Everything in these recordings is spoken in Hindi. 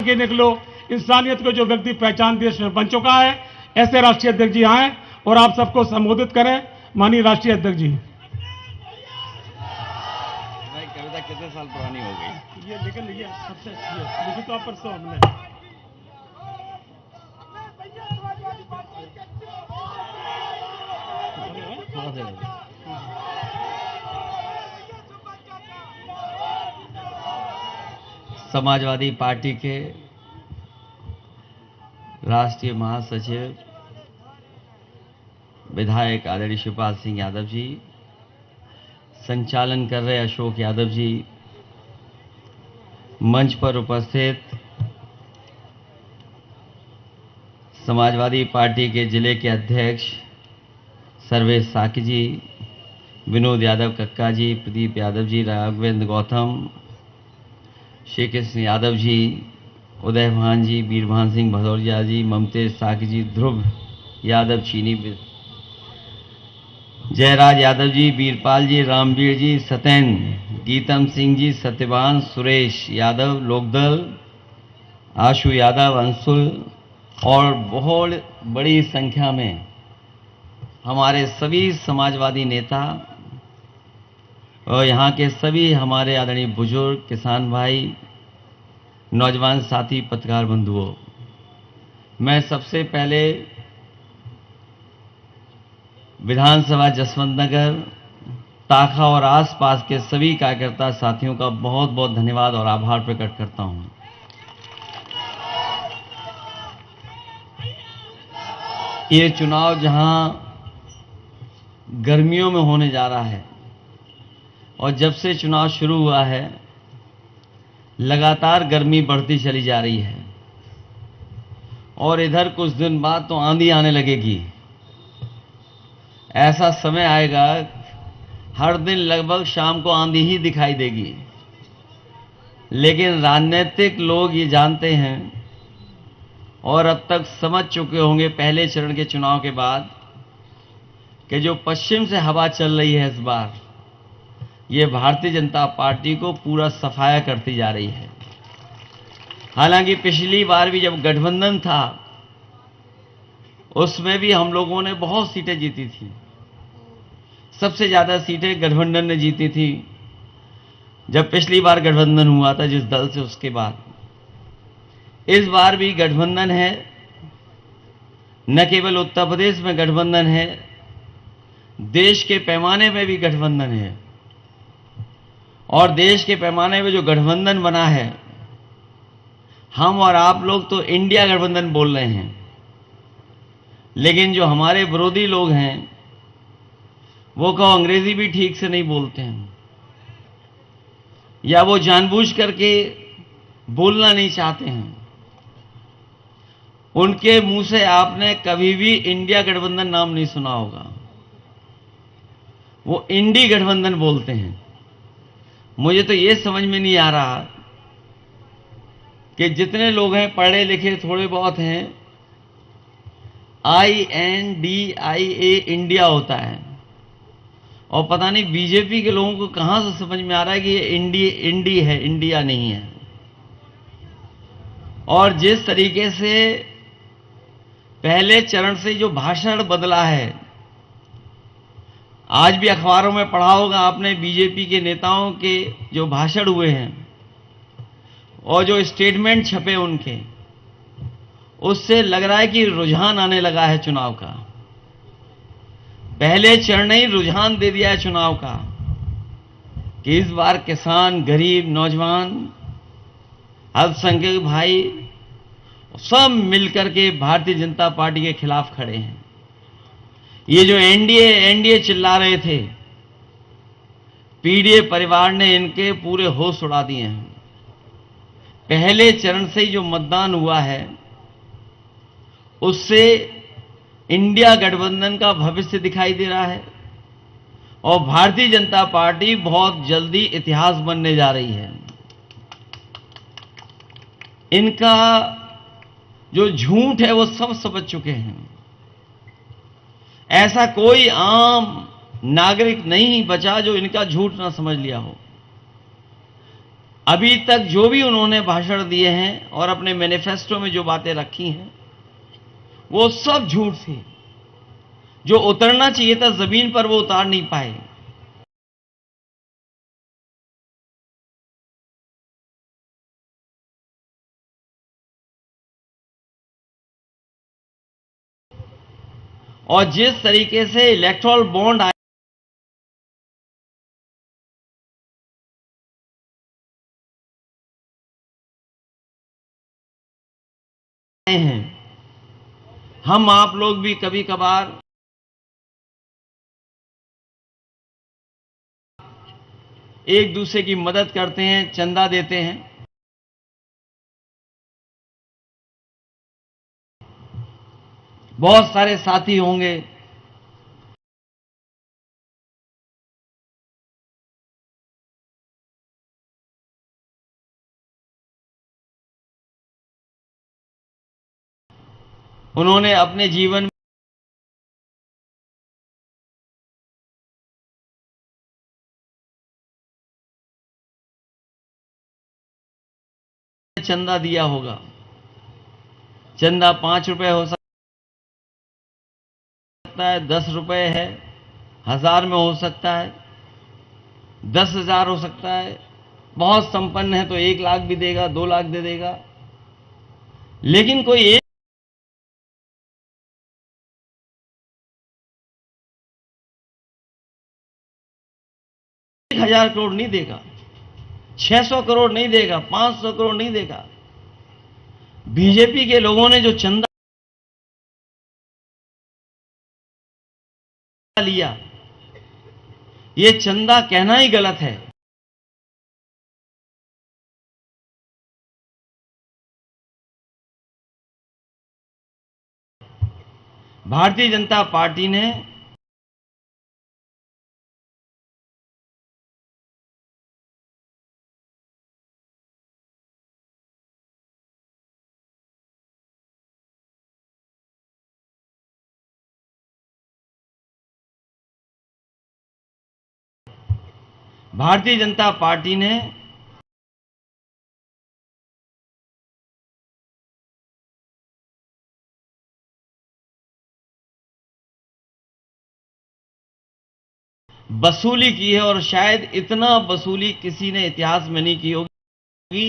के निकलो, इंसानियत को जो व्यक्ति पहचान देश में बन चुका है, ऐसे राष्ट्रीय अध्यक्ष जी आए और आप सबको संबोधित करें। माननीय राष्ट्रीय अध्यक्ष जी। भाई कविता कितने साल पुरानी हो गई? ये लेकिन ये सबसे अच्छी है, लिखी तो आप परसों हमने। समाजवादी पार्टी के राष्ट्रीय महासचिव विधायक आदरणीय शिवपाल सिंह यादव जी, संचालन कर रहे अशोक यादव जी, मंच पर उपस्थित समाजवादी पार्टी के जिले के अध्यक्ष सर्वेश साकी जी, विनोद यादव कक्का जी, प्रदीप यादव जी, राघवेंद्र गौतम, श्री कृष्ण यादव जी, उदय भान जी, बीरभान सिंह भदौरिया जी, ममतेज साकी जी, ध्रुव यादव चीनी, जयराज यादव जी, वीरपाल जी, रामवीर जी, सत्यन, गीतम सिंह जी, सत्यवान, सुरेश यादव, लोकदल, आशु यादव, अंशुल और बहुत बड़ी संख्या में हमारे सभी समाजवादी नेता और यहाँ के सभी हमारे आदरणीय बुजुर्ग, किसान भाई, नौजवान साथी, पत्रकार बंधुओं, मैं सबसे पहले विधानसभा जसवंत नगर, ताखा और आसपास के सभी कार्यकर्ता साथियों का बहुत बहुत धन्यवाद और आभार प्रकट करता हूं। ये चुनाव जहां गर्मियों में होने जा रहा है और जब से चुनाव शुरू हुआ है लगातार गर्मी बढ़ती चली जा रही है और इधर कुछ दिन बाद तो आंधी आने लगेगी। ऐसा समय आएगा हर दिन लगभग शाम को आंधी ही दिखाई देगी। लेकिन राजनीतिक लोग ये जानते हैं और अब तक समझ चुके होंगे पहले चरण के चुनाव के बाद कि जो पश्चिम से हवा चल रही है इस बार ये भारतीय जनता पार्टी को पूरा सफाया करती जा रही है। हालांकि पिछली बार भी जब गठबंधन था उसमें भी हम लोगों ने बहुत सीटें जीती थी, सबसे ज्यादा सीटें गठबंधन ने जीती थी जब पिछली बार गठबंधन हुआ था जिस दल से। उसके बाद इस बार भी गठबंधन है, न केवल उत्तर प्रदेश में गठबंधन है, देश के पैमाने में भी गठबंधन है। और देश के पैमाने में जो गठबंधन बना है, हम और आप लोग तो इंडिया गठबंधन बोल रहे हैं, लेकिन जो हमारे विरोधी लोग हैं वो कहो अंग्रेजी भी ठीक से नहीं बोलते हैं या वो जानबूझ करके बोलना नहीं चाहते हैं। उनके मुंह से आपने कभी भी इंडिया गठबंधन नाम नहीं सुना होगा, वो इंडी गठबंधन बोलते हैं। मुझे तो ये समझ में नहीं आ रहा कि जितने लोग हैं पढ़े लिखे थोड़े बहुत हैं, INDIA इंडिया होता है और पता नहीं बीजेपी के लोगों को कहां से समझ में आ रहा है कि ये इंडी है, इंडिया नहीं है। और जिस तरीके से पहले चरण से जो भाषण बदला है, आज भी अखबारों में पढ़ा होगा आपने बीजेपी के नेताओं के जो भाषण हुए हैं और जो स्टेटमेंट छपे उनके, उससे लग रहा है कि रुझान आने लगा है चुनाव का। पहले चरण ने ही रुझान दे दिया है चुनाव का कि इस बार किसान, गरीब, नौजवान, अल्पसंख्यक भाई सब मिलकर के भारतीय जनता पार्टी के खिलाफ खड़े हैं। ये जो एनडीए चिल्ला रहे थे, पीडीए परिवार ने इनके पूरे होश उड़ा दिए हैं। पहले चरण से ही जो मतदान हुआ है उससे इंडिया गठबंधन का भविष्य दिखाई दे रहा है और भारतीय जनता पार्टी बहुत जल्दी इतिहास बनने जा रही है। इनका जो झूठ है वो सब समझ चुके हैं। ऐसा कोई आम नागरिक नहीं बचा जो इनका झूठ ना समझ लिया हो। अभी तक जो भी उन्होंने भाषण दिए हैं और अपने मैनिफेस्टो में जो बातें रखी हैं वो सब झूठ थी। जो उतरना चाहिए था जमीन पर वो उतार नहीं पाए। और जिस तरीके से इलेक्टोरल बॉन्ड आए हैं, हम आप लोग भी कभी कभार एक दूसरे की मदद करते हैं, चंदा देते हैं। बहुत सारे साथी होंगे उन्होंने अपने जीवन में चंदा दिया होगा। चंदा 5 रुपए हो सकता है, 10 रुपए है, 1000 में हो सकता है, 10,000 हो सकता है। बहुत संपन्न है तो 1 लाख भी देगा, 2 लाख दे देगा। लेकिन कोई 1,000 करोड़ नहीं देगा, 600 करोड़ नहीं देगा, 500 करोड़ नहीं देगा। बीजेपी के लोगों ने जो चंदा लिया, ये चंदा कहना ही गलत है। भारतीय जनता पार्टी ने भारतीय जनता पार्टी ने वसूली की है और शायद इतना वसूली किसी ने इतिहास में नहीं की होगी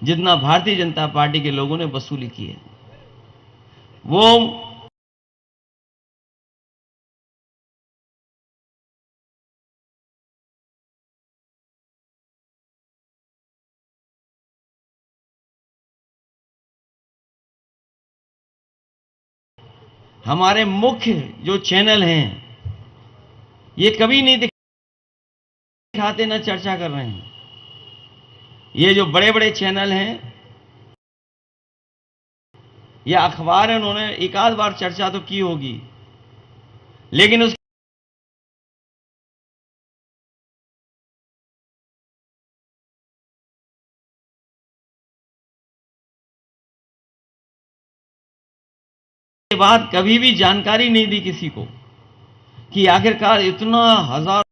जितना भारतीय जनता पार्टी के लोगों ने वसूली की है। वो हमारे मुख्य जो चैनल हैं ये कभी नहीं दिखाते, ना चर्चा कर रहे हैं। ये जो बड़े बड़े चैनल हैं या अखबार है, उन्होंने एक आध बार चर्चा तो की होगी, लेकिन उसके बाद कभी भी जानकारी नहीं दी किसी को कि आखिरकार इतना 1000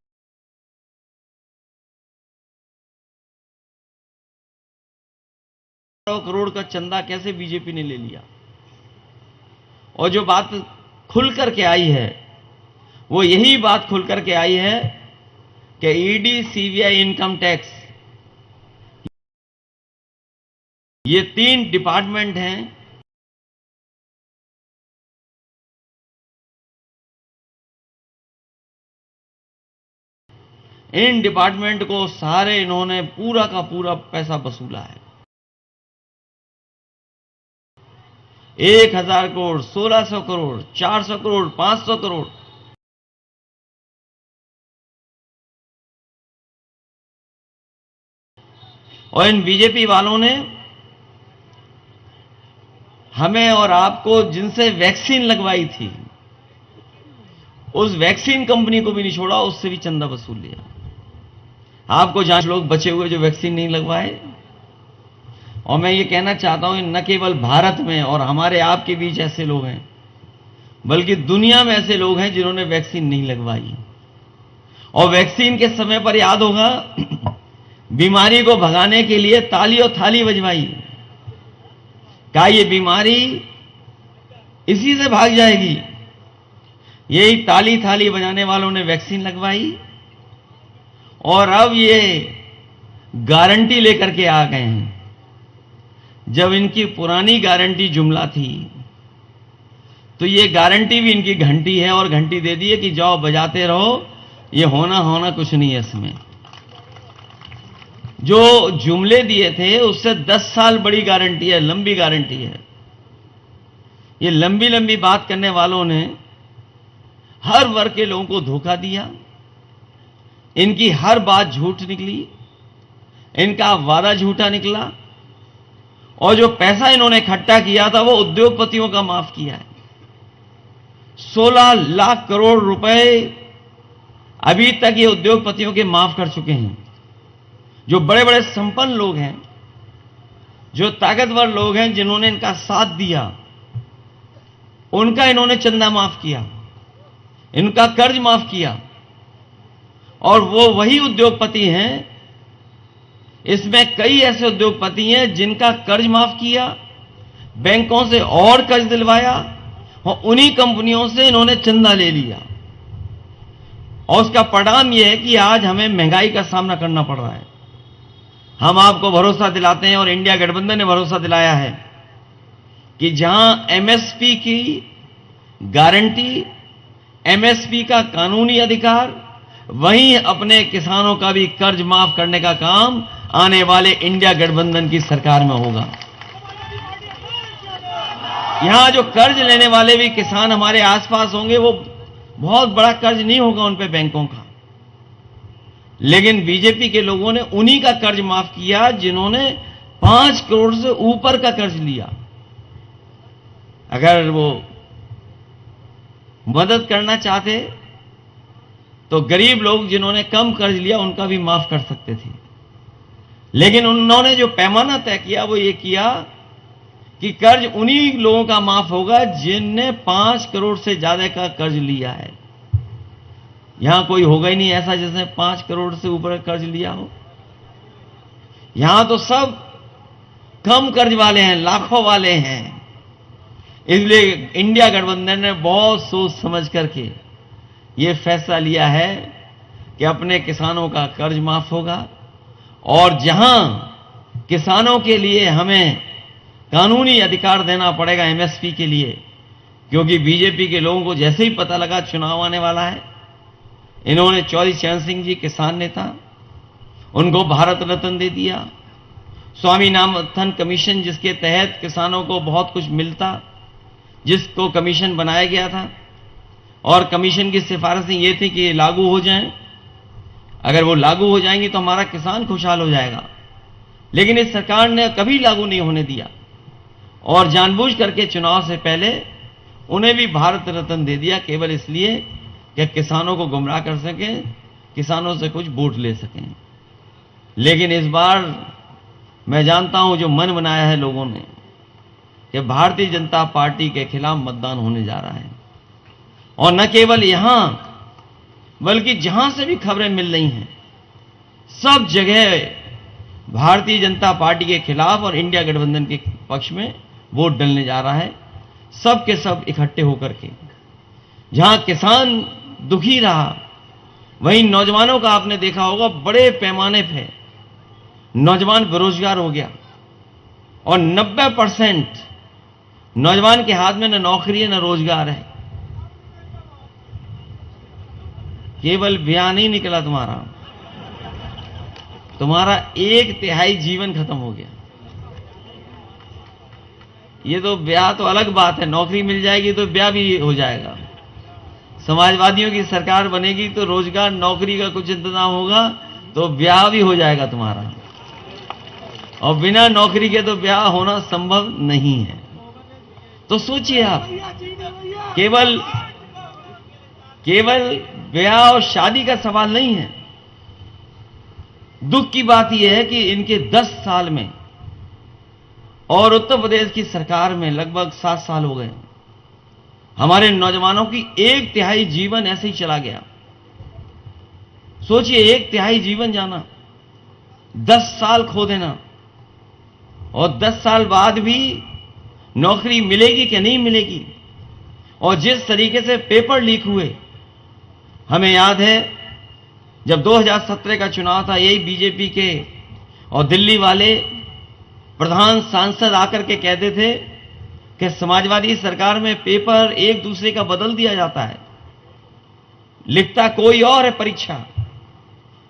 करोड़ का चंदा कैसे बीजेपी ने ले लिया। और जो बात खुल करके आई है वो यही बात खुल करके आई है कि ईडी, सीबीआई, इनकम टैक्स, ये 3 डिपार्टमेंट हैं इन डिपार्टमेंट को सारे इन्होंने पूरा का पूरा पैसा वसूला है। 1000 करोड़, 1600 करोड़, 400 करोड़, 500 करोड़। और इन बीजेपी वालों ने हमें और आपको जिनसे वैक्सीन लगवाई थी उस वैक्सीन कंपनी को भी नहीं छोड़ा, उससे भी चंदा वसूल लिया। आपको जहां लोग बचे हुए जो वैक्सीन नहीं लगवाए, और मैं ये कहना चाहता हूं न केवल भारत में और हमारे आपके बीच ऐसे लोग हैं, बल्कि दुनिया में ऐसे लोग हैं जिन्होंने वैक्सीन नहीं लगवाई। और वैक्सीन के समय पर याद होगा बीमारी को भगाने के लिए ताली और थाली बजवाई। क्या ये बीमारी इसी से भाग जाएगी? यही ताली थाली बजाने वालों ने वैक्सीन लगवाई और अब ये गारंटी लेकर के आ गए हैं, जब इनकी पुरानी गारंटी जुमला थी तो ये गारंटी भी इनकी घंटी है और घंटी दे दी है कि जाओ बजाते रहो, ये होना कुछ नहीं है। इसमें जो जुमले दिए थे उससे 10 साल बड़ी गारंटी है, लंबी गारंटी है। ये लंबी लंबी बात करने वालों ने हर वर्ग के लोगों को धोखा दिया, इनकी हर बात झूठ निकली, इनका वादा झूठा निकला और जो पैसा इन्होंने इकट्ठा किया था वो उद्योगपतियों का माफ किया है। 16 लाख करोड़ रुपए अभी तक ये उद्योगपतियों के माफ कर चुके हैं। जो बड़े बड़े संपन्न लोग हैं, जो ताकतवर लोग हैं, जिन्होंने इनका साथ दिया, उनका इन्होंने चंदा माफ किया, इनका कर्ज माफ किया। और वो वही उद्योगपति हैं, इसमें कई ऐसे उद्योगपति हैं जिनका कर्ज माफ किया, बैंकों से और कर्ज दिलवाया और उन्हीं कंपनियों से इन्होंने चंदा ले लिया। और उसका परिणाम यह है कि आज हमें महंगाई का सामना करना पड़ रहा है। हम आपको भरोसा दिलाते हैं और इंडिया गठबंधन ने भरोसा दिलाया है कि जहां एमएसपी की गारंटी, एमएसपी का कानूनी अधिकार, वहीं अपने किसानों का भी कर्ज माफ करने का काम आने वाले इंडिया गठबंधन की सरकार में होगा। यहां जो कर्ज लेने वाले भी किसान हमारे आसपास होंगे, वो बहुत बड़ा कर्ज नहीं होगा उन पे बैंकों का, लेकिन बीजेपी के लोगों ने उन्हीं का कर्ज माफ किया जिन्होंने 5 करोड़ से ऊपर का कर्ज लिया। अगर वो मदद करना चाहते तो गरीब लोग जिन्होंने कम कर्ज लिया उनका भी माफ कर सकते थे, लेकिन उन्होंने जो पैमाना तय किया वो ये किया कि कर्ज उन्हीं लोगों का माफ होगा जिनने 5 करोड़ से ज्यादा का कर्ज लिया है। यहां कोई होगा ही नहीं ऐसा जिसने 5 करोड़ से ऊपर कर्ज लिया हो। यहां तो सब कम कर्ज वाले हैं, लाखों वाले हैं। इसलिए इंडिया गठबंधन ने बहुत सोच समझ करके यह फैसला लिया है कि अपने किसानों का कर्ज माफ होगा और जहां किसानों के लिए हमें कानूनी अधिकार देना पड़ेगा एमएसपी के लिए, क्योंकि बीजेपी के लोगों को जैसे ही पता लगा चुनाव आने वाला है, इन्होंने चौधरी चरण सिंह जी किसान नेता, उनको भारत रत्न दे दिया। स्वामीनाथन कमीशन जिसके तहत किसानों को बहुत कुछ मिलता, जिसको कमीशन बनाया गया था और कमीशन की सिफारिशें ये थी कि ये लागू हो जाएं। अगर वो लागू हो जाएंगी तो हमारा किसान खुशहाल हो जाएगा, लेकिन इस सरकार ने कभी लागू नहीं होने दिया और जानबूझ करके चुनाव से पहले उन्हें भी भारत रत्न दे दिया, केवल इसलिए कि किसानों को गुमराह कर सकें, किसानों से कुछ वोट ले सकें। लेकिन इस बार मैं जानता हूं जो मन बनाया है लोगों ने कि भारतीय जनता पार्टी के खिलाफ मतदान होने जा रहा है। और न केवल यहां बल्कि जहां से भी खबरें मिल रही हैं, सब जगह भारतीय जनता पार्टी के खिलाफ और इंडिया गठबंधन के पक्ष में वोट डलने जा रहा है, सब के सब इकट्ठे होकर के। जहां किसान दुखी रहा, वहीं नौजवानों का आपने देखा होगा बड़े पैमाने पे नौजवान बेरोजगार हो गया और 90% नौजवान के हाथ में न नौकरी है न रोजगार है। केवल ब्याह नहीं निकला तुम्हारा 1/3 जीवन खत्म हो गया। ये तो ब्याह तो अलग बात है, नौकरी मिल जाएगी तो ब्याह भी हो जाएगा। समाजवादियों की सरकार बनेगी तो रोजगार नौकरी का कुछ इंतजाम होगा तो ब्याह भी हो जाएगा तुम्हारा, और बिना नौकरी के तो ब्याह होना संभव नहीं है। तो सोचिए आप, केवल ब्याह और शादी का सवाल नहीं है। दुख की बात यह है कि इनके 10 साल में और उत्तर प्रदेश की सरकार में लगभग 7 साल हो गए, हमारे नौजवानों की 1/3 जीवन ऐसे ही चला गया। सोचिए 1/3 जीवन जाना, 10 साल खो देना, और 10 साल बाद भी नौकरी मिलेगी कि नहीं मिलेगी। और जिस तरीके से पेपर लीक हुए, हमें याद है जब 2017 का चुनाव था, यही बीजेपी के और दिल्ली वाले प्रधान सांसद आकर के कहते थे कि समाजवादी सरकार में पेपर एक दूसरे का बदल दिया जाता है, लिखता कोई और है परीक्षा।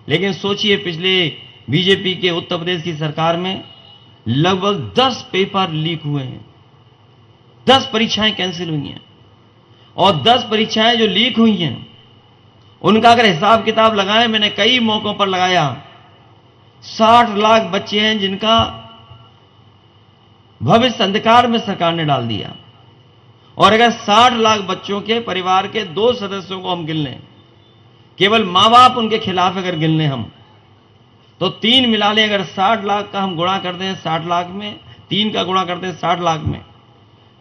लेकिन सोचिए पिछले बीजेपी के उत्तर प्रदेश की सरकार में लगभग 10 पेपर लीक हुए हैं, 10 परीक्षाएं कैंसिल हुई हैं। और 10 परीक्षाएं जो लीक हुई हैं उनका अगर हिसाब किताब लगाएं, मैंने कई मौकों पर लगाया, 60 लाख बच्चे हैं जिनका भविष्य अंधकार में सरकार ने डाल दिया। और अगर 60 लाख बच्चों के परिवार के 2 सदस्यों को हम गिन लें, केवल मां बाप उनके खिलाफ अगर गिन लें हम, तो 3 मिला लें, अगर 60 लाख का हम गुणा कर दें 60 लाख में, 3 का गुणा करते हैं 60 लाख में,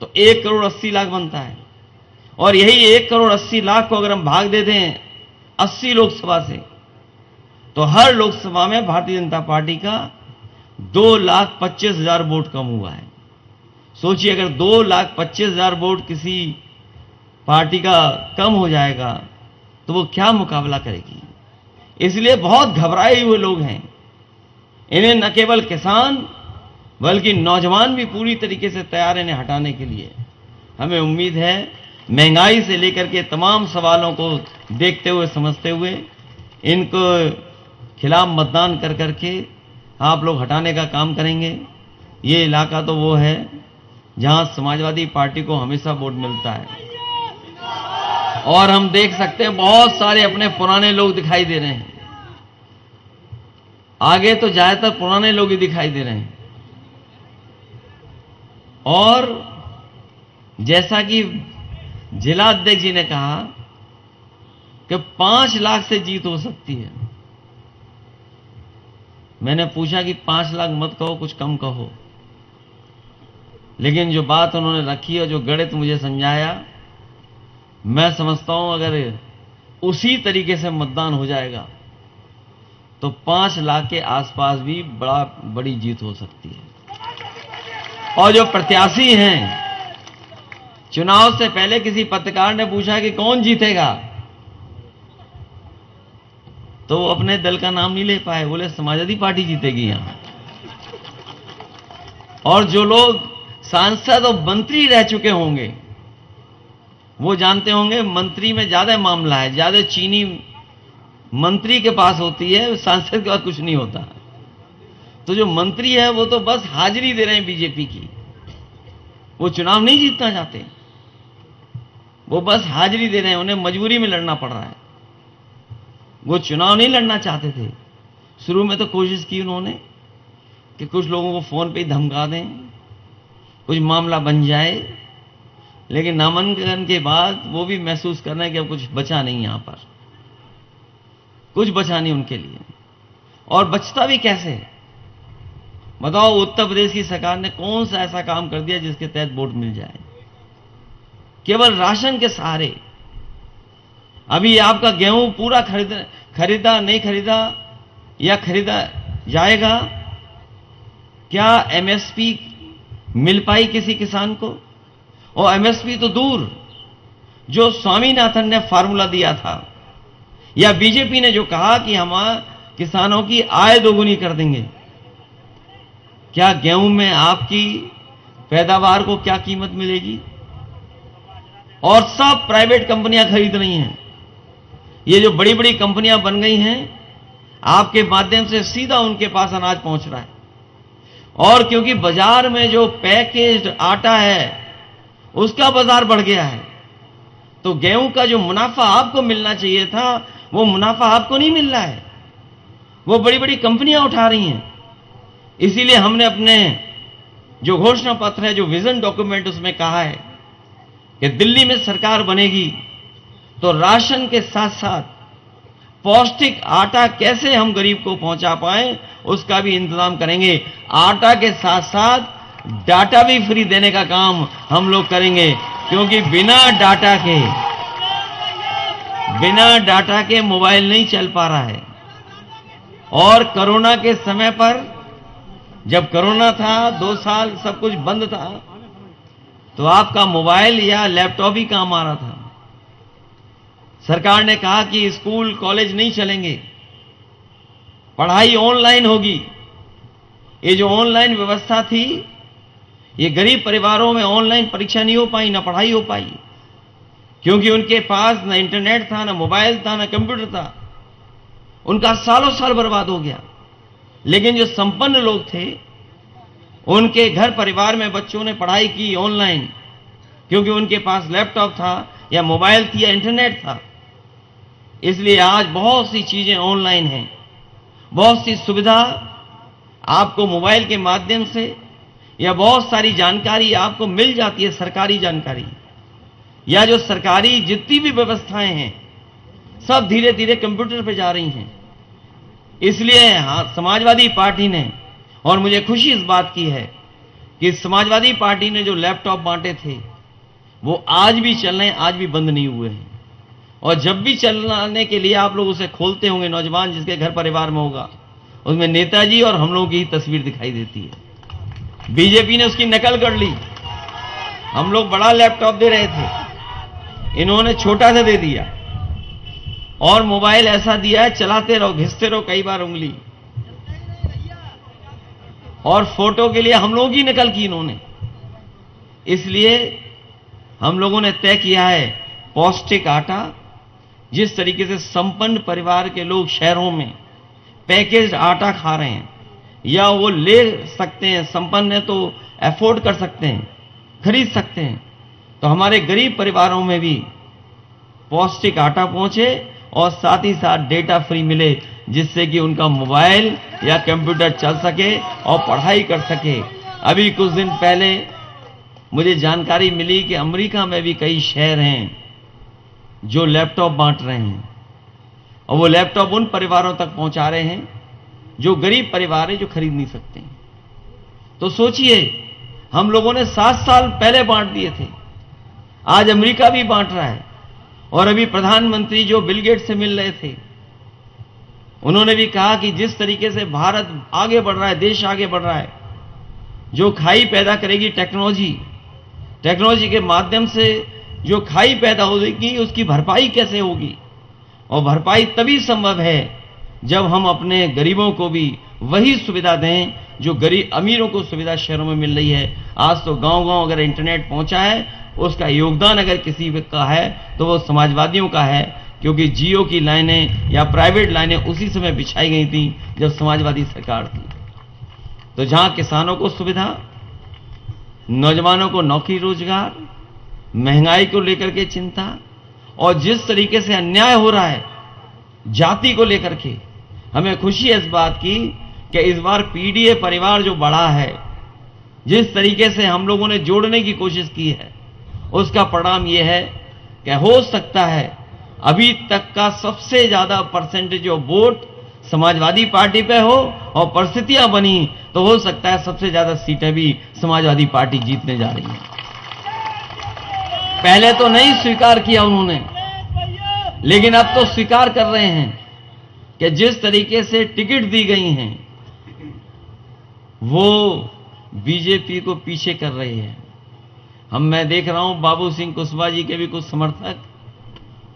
तो 1 करोड़ 80 लाख बनता है। और यही 1 करोड़ 80 लाख को अगर हम भाग दे दें 80 लोकसभा से, तो हर लोकसभा में भारतीय जनता पार्टी का 2,25,000 वोट कम हुआ है। सोचिए अगर 2,25,000 वोट किसी पार्टी का कम हो जाएगा तो वो क्या मुकाबला करेगी। इसलिए बहुत घबराए हुए लोग हैं। इन्हें न केवल किसान बल्कि नौजवान भी पूरी तरीके से तैयार हैं इन्हें हटाने के लिए। हमें उम्मीद है महंगाई से लेकर के तमाम सवालों को देखते हुए समझते हुए इनको खिलाफ मतदान कर करके आप लोग हटाने का काम करेंगे। ये इलाका तो वो है जहां समाजवादी पार्टी को हमेशा वोट मिलता है। और हम देख सकते हैं बहुत सारे अपने पुराने लोग दिखाई दे रहे हैं, आगे तो ज्यादातर पुराने लोग ही दिखाई दे रहे हैं। और जैसा कि जिला अध्यक्ष जी ने कहा कि 5 लाख से जीत हो सकती है, मैंने पूछा कि 5 लाख मत कहो, कुछ कम कहो। लेकिन जो बात उन्होंने रखी और जो गणित मुझे समझाया, मैं समझता हूं अगर उसी तरीके से मतदान हो जाएगा तो 5 लाख के आसपास भी बड़ी जीत हो सकती है। और जो प्रत्याशी हैं, चुनाव से पहले किसी पत्रकार ने पूछा कि कौन जीतेगा, तो वो अपने दल का नाम नहीं ले पाए, बोले समाजवादी पार्टी जीतेगी यहां। और जो लोग सांसद और मंत्री रह चुके होंगे वो जानते होंगे मंत्री में ज्यादा मामला है, ज्यादा चीनी मंत्री के पास होती है, सांसद के पास कुछ नहीं होता। तो जो मंत्री है वो तो बस हाजिरी दे रहे हैं बीजेपी की, वो चुनाव नहीं जीतना चाहते, वो बस हाजिरी दे रहे हैं, उन्हें मजबूरी में लड़ना पड़ रहा है। वो चुनाव नहीं लड़ना चाहते थे। शुरू में तो कोशिश की उन्होंने कि कुछ लोगों को फोन पे ही धमका दें, कुछ मामला बन जाए, लेकिन नामांकन के बाद वो भी महसूस करना है कि अब कुछ बचा नहीं, यहां पर कुछ बचा नहीं उनके लिए। और बचता भी कैसे, बताओ उत्तर प्रदेश की सरकार ने कौन सा ऐसा काम कर दिया जिसके तहत वोट मिल जाए? केवल राशन के सहारे। अभी आपका गेहूं पूरा खरीदा नहीं खरीदा या खरीदा जाएगा, क्या एमएसपी मिल पाई किसी किसान को? और एमएसपी तो दूर, जो स्वामीनाथन ने फार्मूला दिया था या बीजेपी ने जो कहा कि हम किसानों की आय दोगुनी कर देंगे, क्या गेहूं में आपकी पैदावार को क्या कीमत मिलेगी? और सब प्राइवेट कंपनियां खरीद रही हैं। ये जो बड़ी बड़ी कंपनियां बन गई हैं, आपके माध्यम से सीधा उनके पास अनाज पहुंच रहा है। और क्योंकि बाजार में जो पैकेज्ड आटा है उसका बाजार बढ़ गया है, तो गेहूं का जो मुनाफा आपको मिलना चाहिए था वो मुनाफा आपको नहीं मिल रहा है, वो बड़ी बड़ी कंपनियां उठा रही हैं। इसीलिए हमने अपने जो घोषणा पत्र है, जो विजन डॉक्यूमेंट, उसमें कहा है कि दिल्ली में सरकार बनेगी तो राशन के साथ साथ पौष्टिक आटा कैसे हम गरीब को पहुंचा पाएं उसका भी इंतजाम करेंगे। आटा के साथ साथ डाटा भी फ्री देने का काम हम लोग करेंगे, क्योंकि बिना डाटा के मोबाइल नहीं चल पा रहा है। और कोरोना के समय पर, जब कोरोना था 2 साल सब कुछ बंद था, तो आपका मोबाइल या लैपटॉप ही काम आ रहा था। सरकार ने कहा कि स्कूल कॉलेज नहीं चलेंगे, पढ़ाई ऑनलाइन होगी। ये जो ऑनलाइन व्यवस्था थी, ये गरीब परिवारों में ऑनलाइन परीक्षा नहीं हो पाई, ना पढ़ाई हो पाई, क्योंकि उनके पास ना इंटरनेट था, ना मोबाइल था, ना कंप्यूटर था। उनका सालों साल बर्बाद हो गया। लेकिन जो संपन्न लोग थे, उनके घर परिवार में बच्चों ने पढ़ाई की ऑनलाइन, क्योंकि उनके पास लैपटॉप था या मोबाइल थी या इंटरनेट था। इसलिए आज बहुत सी चीजें ऑनलाइन हैं, बहुत सी सुविधा आपको मोबाइल के माध्यम से या बहुत सारी जानकारी आपको मिल जाती है, सरकारी जानकारी या जो सरकारी जितनी भी व्यवस्थाएं हैं, सब धीरे धीरे कंप्यूटर पे जा रही हैं। इसलिए समाजवादी पार्टी ने, और मुझे खुशी इस बात की है कि समाजवादी पार्टी ने जो लैपटॉप बांटे थे वो आज भी चल रहे हैं, आज भी बंद नहीं हुए हैं। और जब भी चलाने के लिए आप लोग उसे खोलते होंगे, नौजवान जिसके घर परिवार में होगा, उसमें नेताजी और हम लोगों की ही तस्वीर दिखाई देती है। बीजेपी ने उसकी नकल कर ली। हम लोग बड़ा लैपटॉप दे रहे थे, इन्होंने छोटा सा दे दिया और मोबाइल ऐसा दिया है, चलाते रहो, घिसते रहो कई बार उंगली। और फोटो के लिए हम लोगों की नकल की इन्होंने। इसलिए हम लोगों ने तय किया है, पौष्टिक आटा, जिस तरीके से संपन्न परिवार के लोग शहरों में पैकेज्ड आटा खा रहे हैं या वो ले सकते हैं, संपन्न है तो अफोर्ड कर सकते हैं, खरीद सकते हैं, तो हमारे गरीब परिवारों में भी पौष्टिक आटा पहुंचे और साथ ही साथ डेटा फ्री मिले, जिससे कि उनका मोबाइल या कंप्यूटर चल सके और पढ़ाई कर सके। अभी कुछ दिन पहले मुझे जानकारी मिली कि अमेरिका में भी कई शहर हैं जो लैपटॉप बांट रहे हैं, और वो लैपटॉप उन परिवारों तक पहुंचा रहे हैं जो गरीब परिवार है, जो खरीद नहीं सकते। तो सोचिए, हम लोगों ने 7 साल पहले बांट दिए थे, आज अमेरिका भी बांट रहा है। और अभी प्रधानमंत्री जो बिल गेट्स से मिल रहे थे, उन्होंने भी कहा कि जिस तरीके से भारत आगे बढ़ रहा है, देश आगे बढ़ रहा है, जो खाई पैदा करेगी टेक्नोलॉजी के माध्यम से जो खाई पैदा होगी, उसकी भरपाई कैसे होगी? और भरपाई तभी संभव है जब हम अपने गरीबों को भी वही सुविधा दें जो गरीब अमीरों को सुविधा शहरों में मिल रही है। आज तो गांव-गांव अगर इंटरनेट पहुंचा है, उसका योगदान अगर किसी का है तो वो समाजवादियों का है, क्योंकि जियो की लाइनें या प्राइवेट लाइनें उसी समय बिछाई गई थी जब समाजवादी सरकार थी। तो जहां किसानों को सुविधा, नौजवानों को नौकरी रोजगार, महंगाई को लेकर के चिंता, और जिस तरीके से अन्याय हो रहा है जाति को लेकर के, हमें खुशी है इस बात की कि इस बार पीडीए परिवार जो बढ़ा है, जिस तरीके से हम लोगों ने जोड़ने की कोशिश की है, उसका परिणाम यह है कि हो सकता है अभी तक का सबसे ज्यादा percentage of vote Samajwadi party पे हो, और परिस्थितियां बनी तो हो सकता है सबसे ज्यादा सीटें भी समाजवादी पार्टी जीतने जा रही है। पहले तो नहीं स्वीकार किया उन्होंने, लेकिन अब तो स्वीकार कर रहे हैं कि जिस तरीके से टिकट दी गई हैं वो बीजेपी को पीछे कर रही है। मैं देख रहा हूं बाबू सिंह कुशवाहा जी के भी कुछ समर्थक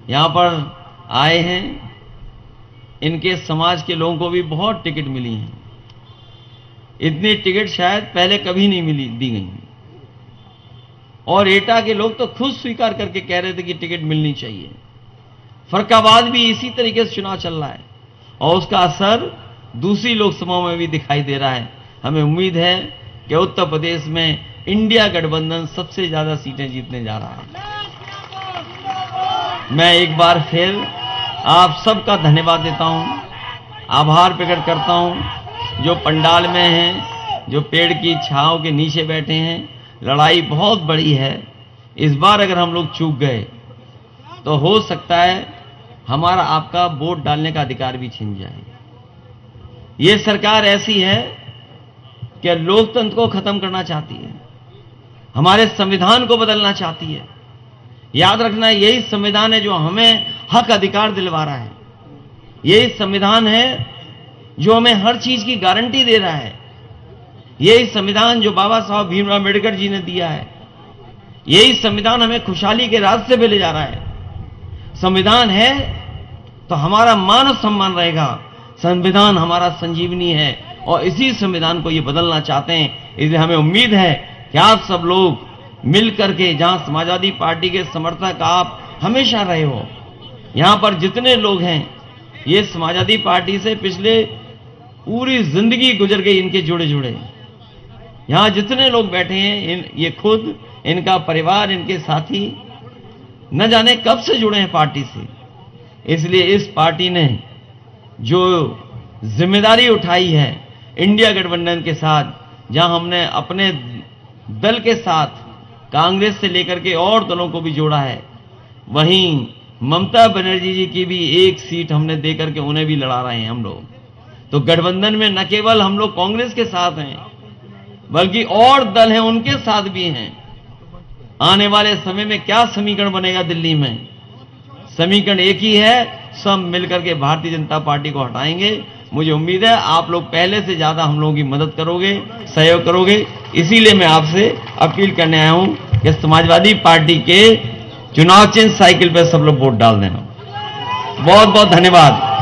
यहां पर आए हैं। इनके समाज के लोगों को भी बहुत टिकट मिली हैं। इतनी टिकट शायद पहले कभी नहीं दी गई। और एटा के लोग तो खुद स्वीकार करके कह रहे थे कि टिकट मिलनी चाहिए। फरक्काबाद भी इसी तरीके से चुनाव चल रहा है और उसका असर दूसरी लोकसभाओं में भी दिखाई दे रहा है। हमें उम्मीद है कि उत्तर प्रदेश में इंडिया गठबंधन सबसे ज्यादा सीटें जीतने जा रहा है। मैं एक बार फिर आप सबका धन्यवाद देता हूं, आभार प्रकट करता हूं जो पंडाल में हैं, जो पेड़ की छांव के नीचे बैठे हैं। लड़ाई बहुत बड़ी है। इस बार अगर हम लोग चूक गए तो हो सकता है हमारा आपका वोट डालने का अधिकार भी छिन जाए। ये सरकार ऐसी है कि लोकतंत्र को खत्म करना चाहती है, हमारे संविधान को बदलना चाहती है। याद रखना, यही संविधान है जो हमें हक अधिकार दिलवा रहा है। यही संविधान है जो हमें हर चीज की गारंटी दे रहा है। यही संविधान जो बाबा साहब भीमराव अम्बेडकर जी ने दिया है। यही संविधान हमें खुशहाली के रास्ते पे ले जा रहा है। संविधान है तो हमारा मान सम्मान रहेगा। संविधान हमारा संजीवनी है और इसी संविधान को ये बदलना चाहते हैं। इसलिए हमें उम्मीद है कि आप सब लोग मिल करके, जहां समाजवादी पार्टी के समर्थक आप हमेशा रहे हो, यहां पर जितने लोग हैं ये समाजवादी पार्टी से पिछले पूरी जिंदगी गुजर गई, इनके जुड़े जुड़े। यहां जितने लोग बैठे हैं ये खुद, इनका परिवार, इनके साथी न जाने कब से जुड़े हैं पार्टी से। इसलिए इस पार्टी ने जो जिम्मेदारी उठाई है इंडिया गठबंधन के साथ, जहां हमने अपने दल के साथ कांग्रेस से लेकर के और दलों को भी जोड़ा है, वहीं ममता बनर्जी जी की भी एक सीट हमने देकर के उन्हें भी लड़ा रहे हैं हम लोग। तो गठबंधन में न केवल हम लोग कांग्रेस के साथ हैं, बल्कि और दल हैं उनके साथ भी हैं। आने वाले समय में क्या समीकरण बनेगा दिल्ली में, समीकरण एक ही है, सब मिलकर के भारतीय जनता पार्टी को हटाएंगे। मुझे उम्मीद है आप लोग पहले से ज्यादा हम लोगों की मदद करोगे, सहयोग करोगे। इसीलिए मैं आपसे अपील करने आया हूं कि समाजवादी पार्टी के चुनाव चिन्ह साइकिल पे सब लोग वोट डाल देना। बहुत बहुत धन्यवाद।